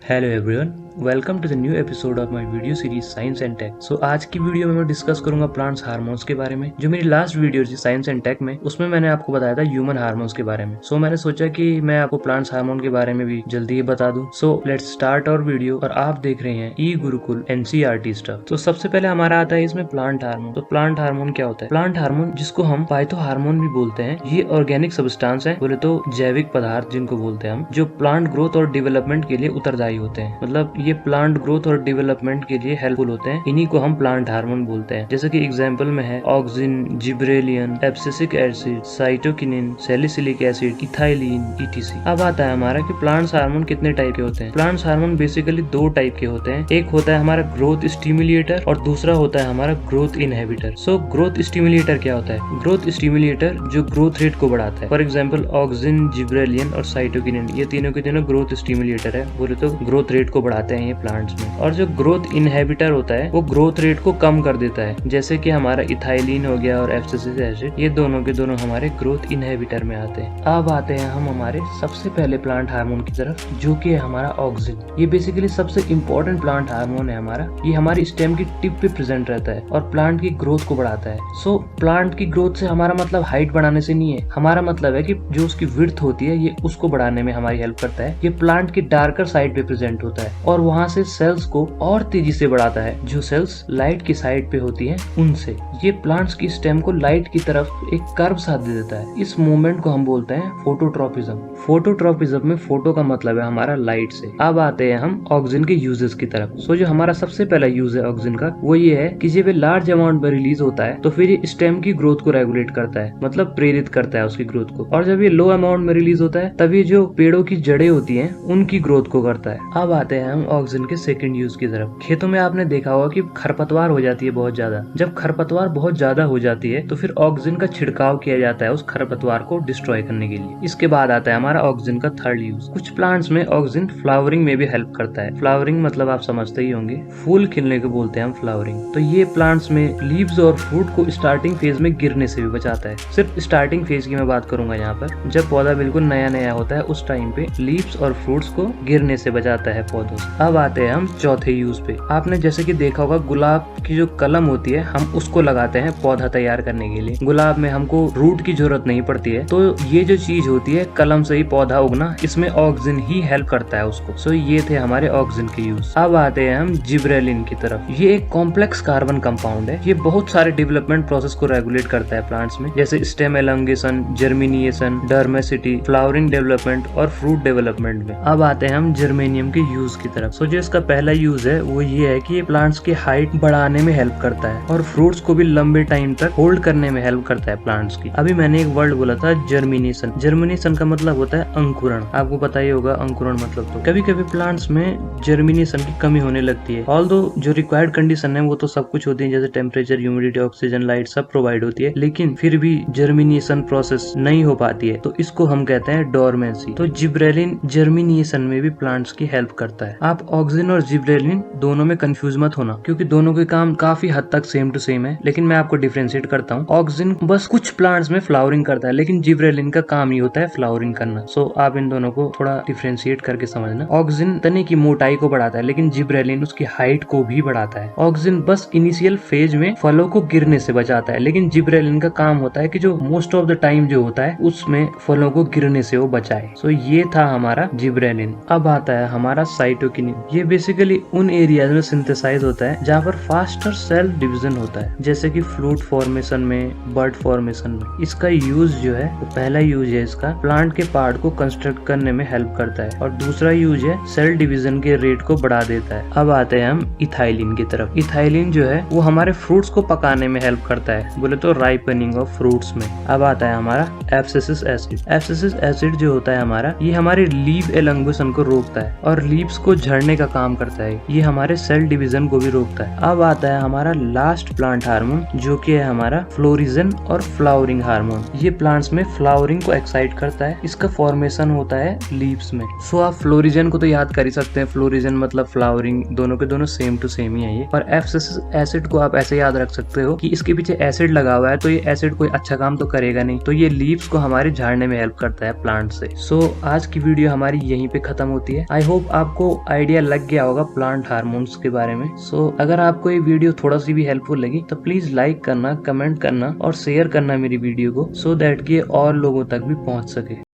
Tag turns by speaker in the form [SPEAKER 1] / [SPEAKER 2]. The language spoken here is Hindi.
[SPEAKER 1] Hello everyone, welcome to the new episode of my video series science and tech. So आज की वीडियो में मैं डिस्कस करूंगा प्लांट्स हार्मोन्स के बारे में। जो मेरी लास्ट वीडियो थी साइंस एंड टेक में, उसमें मैंने आपको बताया था ह्यूमन हार्मोन्स के बारे में। सो मैंने सोचा कि मैं आपको प्लांट्स हार्मोन के बारे में भी जल्दी ही बता दूं। So let's start our video. और आप देख रहे हैं ई गुरुकुल NCERT स्टफ। तो सबसे पहले हमारा आता है इसमें प्लांट हार्मोन। तो प्लांट हार्मोन क्या होता है? प्लांट हार्मोन, जिसको हम पाइथो हार्मोन भी बोलते हैं, ये ऑर्गेनिक सब्सटेंस है, बोले तो जैविक पदार्थ जिनको बोलते हैं हम, जो प्लांट ग्रोथ और डेवलपमेंट के लिए उत्तरदायी होते हैं। मतलब ये प्लांट ग्रोथ और डेवलपमेंट के लिए हेल्पफुल होते हैं। इन्हीं को हम प्लांट हार्मोन बोलते हैं। जैसे कि एग्जांपल में है auxin, gibberellin, abscisic acid, cytokinin, salicylic acid, ethylene, ETC। अब आता है हमारा कि प्लांट्स हार्मोन कितने टाइप के होते हैं। प्लांट्स हार्मोन बेसिकली दो टाइप के होते हैं। एक होता है हमारा ग्रोथ स्टिमुलेटर और दूसरा होता है हमारा growth inhibitor. So growth stimulator क्या होता है? ग्रोथ स्टिमुलेटर जो ग्रोथ रेट को बढ़ाता है। फॉर एग्जाम्पल ऑक्सिन, जिब्रेलिन और साइटोकिनिन, ये तीनों के तीनों ग्रोथ स्टिमुलेटर है, बोले तो ग्रोथ रेट को बढ़ाते हैं ये प्लांट्स में। और जो ग्रोथ इनहिबिटर होता है वो ग्रोथ रेट को कम कर देता है, जैसे कि हमारा इथाइलिन हो गया और एब्सिसिक एसिड, ये दोनों के दोनों हमारे ग्रोथ इनहिबिटर में आते हैं। अब आते हैं हम हमारे सबसे पहले प्लांट हार्मोन की तरफ, जो कि है हमारा ऑक्सिन। ये बेसिकली सबसे इंपॉर्टेंट प्लांट हार्मोन है हमारा। ये हमारी स्टेम की टिप पे प्रेजेंट रहता है और प्लांट की ग्रोथ को बढ़ाता है। सो प्लांट की ग्रोथ से हमारा मतलब हाइट बढ़ाने से नहीं है, हमारा मतलब है कि जो उसकी विड्थ होती है ये उसको बढ़ाने में हमारी हेल्प करता है। ये प्लांट की डार्कर साइड पे प्रेजेंट होता है और वहाँ से सेल्स को और तेजी से बढ़ाता है, जो सेल्स लाइट की साइड पे होती हैं उनसे। ये प्लांट्स की स्टेम को लाइट की तरफ एक कर्व सा दे देता है। इस मूवमेंट को हम बोलते हैं फोटोट्रोपिज्म। फोटोट्रोपिज्म में फोटो का मतलब है हमारा लाइट से। अब आते हैं हम ऑक्सिन के यूजेस की तरफ। सो जो हमारा सबसे पहला यूज है ऑक्सिन का, वो ये है कि जब ये लार्ज अमाउंट में रिलीज होता है तो फिर ये स्टेम की ग्रोथ को रेगुलेट करता है, मतलब प्रेरित करता है उसकी ग्रोथ को। और जब ये लो अमाउंट में रिलीज होता है तब ये जो पेड़ों की जड़ें होती हैं उनकी ग्रोथ को करता है। अब आते हैं हम ऑक्सिन के सेकंड यूज की तरफ। खेतों में आपने देखा होगा कि खरपतवार हो जाती है बहुत ज्यादा। जब खरपतवार बहुत ज्यादा हो जाती है तो फिर ऑक्सिन का छिड़काव किया जाता है उस खरपतवार को डिस्ट्रॉय करने के लिए। इसके बाद आता है हमारा ऑक्सिन का थर्ड यूज। कुछ प्लांट्स में ऑक्सिन फ्लावरिंग में भी हेल्प करता है। फ्लावरिंग मतलब आप समझते ही होंगे, फूल खिलने को बोलते हैं हम फ्लावरिंग। तो ये प्लांट्स में लीव्स और फ्रूट को स्टार्टिंग फेज में गिरने से भी बचाता है। सिर्फ स्टार्टिंग फेज की मैं बात करूंगा यहाँ पर, जब पौधा बिल्कुल नया नया होता है उस टाइम पे लीव्स और फ्रूट्स को गिरने से बचाता है पौधों से। अब आते हैं हम चौथे यूज पे। आपने जैसे कि देखा होगा गुलाब की जो कलम होती है हम उसको लगाते हैं पौधा तैयार करने के लिए। गुलाब में हमको रूट की जरूरत नहीं पड़ती है, तो ये जो चीज होती है कलम से ही पौधा उगना, इसमें ऑक्सिन ही हेल्प करता है उसको। सो ये थे हमारे ऑक्सिन के यूज। अब आते हैं हम जिब्रेलिन की तरफ। ये एक कॉम्प्लेक्स कार्बन कंपाउंड है। ये बहुत सारे डेवलपमेंट प्रोसेस को रेगुलेट करता है प्लांट्स में, जैसे स्टेम एलोंगेशन, जर्मिनिएशन, डर्मेसिटी, फ्लावरिंग डेवलपमेंट और फ्रूट डेवलपमेंट में। अब आते हैं हम जर्मेनियम के यूज की तरफ। सो जो इसका पहला यूज है वो ये है कि ये प्लांट्स की हाइट बढ़ाने में हेल्प करता है और फ्रूट्स को भी लंबे टाइम तक होल्ड करने में हेल्प करता है प्लांट्स की। अभी मैंने एक वर्ड बोला था जर्मिनेशन। जर्मिनेशन का मतलब होता है अंकुरण। आपको पता ही होगा अंकुरण मतलब। तो कभी कभी प्लांट्स में जर्मिनेशन की कमी होने लगती है। ऑल्दो जो रिक्वायर्ड कंडीशन है वो तो सब कुछ होती है, जैसे टेम्परेचर, ह्यूमिडिटी, ऑक्सीजन, लाइट सब प्रोवाइड होती है, लेकिन फिर भी जर्मिनेशन प्रोसेस नहीं हो पाती है, तो इसको हम कहते हैं डोरमेंसी। तो जिब्रेलिन जर्मिनेशन में भी प्लांट्स की हेल्प करता है। आप ऑक्सिन और जिब्रेलिन दोनों में कंफ्यूज मत होना, क्योंकि दोनों के काम काफी हद तक सेम टू सेम है, लेकिन मैं आपको डिफरेंशिएट करता हूँ। ऑक्सिन बस कुछ प्लांट्स में फ्लावरिंग करता है, लेकिन जिब्रेलिन का काम ही होता है फ्लावरिंग करना। सो आप इन दोनों को थोड़ा डिफरेंशिएट करके समझना। ऑक्सिन तने की मोटाई को बढ़ाता है, लेकिन जिब्रेलिन उसकी हाइट को भी बढ़ाता है। ऑक्सिन बस इनिशियल फेज में फलों को गिरने से बचाता है, लेकिन जिब्रेलिन का काम होता है कि जो मोस्ट ऑफ द टाइम जो होता है उसमें फलों को गिरने से वो बचाए। सो ये था हमारा जिब्रेलिन। अब आता है हमारा साइटोकिनिन। ये बेसिकली उन एरियाज में सिंथेसाइज होता है जहाँ पर फास्टर सेल डिवीजन होता है, जैसे कि फ्रूट फॉर्मेशन में, बर्ड फॉर्मेशन में। इसका यूज जो है, तो पहला यूज है इसका प्लांट के पार्ट को कंस्ट्रक्ट करने में हेल्प करता है, और दूसरा यूज है सेल डिवीजन के रेट को बढ़ा देता है। अब आते हैं हम इथाइलिन की तरफ। इथाइलिन जो है वो हमारे फ्रूट्स को पकाने में हेल्प करता है, बोले तो राइपनिंग ऑफ फ्रूट्स में। अब आता है हमारा एब्सिसिक एसिड। एब्सिसिक एसिड जो होता है हमारा, ये हमारे लीव एलोंगेशन को रोकता है और लीव्स को झड़ने का काम करता है। ये हमारे सेल डिवीजन को भी रोकता है। अब आता है हमारा लास्ट प्लांट हार्मोन, जो कि है हमारा फ्लोरिजन और फ्लावरिंग हार्मोन। ये प्लांट्स में फ्लावरिंग को एक्साइट करता है। इसका फॉर्मेशन होता है लीव्स में। सो आप फ्लोरिजन को तो याद कर ही सकते हैं, फ्लोरिजन मतलब फ्लावरिंग, दोनों के दोनों सेम टू सेम ही है ये। और एब्सिसिक एसिड को आप ऐसे याद रख सकते हो कि इसके पीछे एसिड लगा हुआ है, तो ये एसिड कोई अच्छा काम तो करेगा नहीं, तो ये लीव्स को हमारे झाड़ने में हेल्प करता है प्लांट से। सो आज की वीडियो हमारी यहीं पे खत्म होती है। आई होप आपको आइडिया आइडिया लग गया होगा प्लांट हार्मोन्स के बारे में। सो अगर आपको ये वीडियो थोड़ा सी भी हेल्पफुल लगी तो प्लीज लाइक करना, कमेंट करना और शेयर करना मेरी वीडियो को, सो दैट कि और लोगों तक भी पहुंच सके।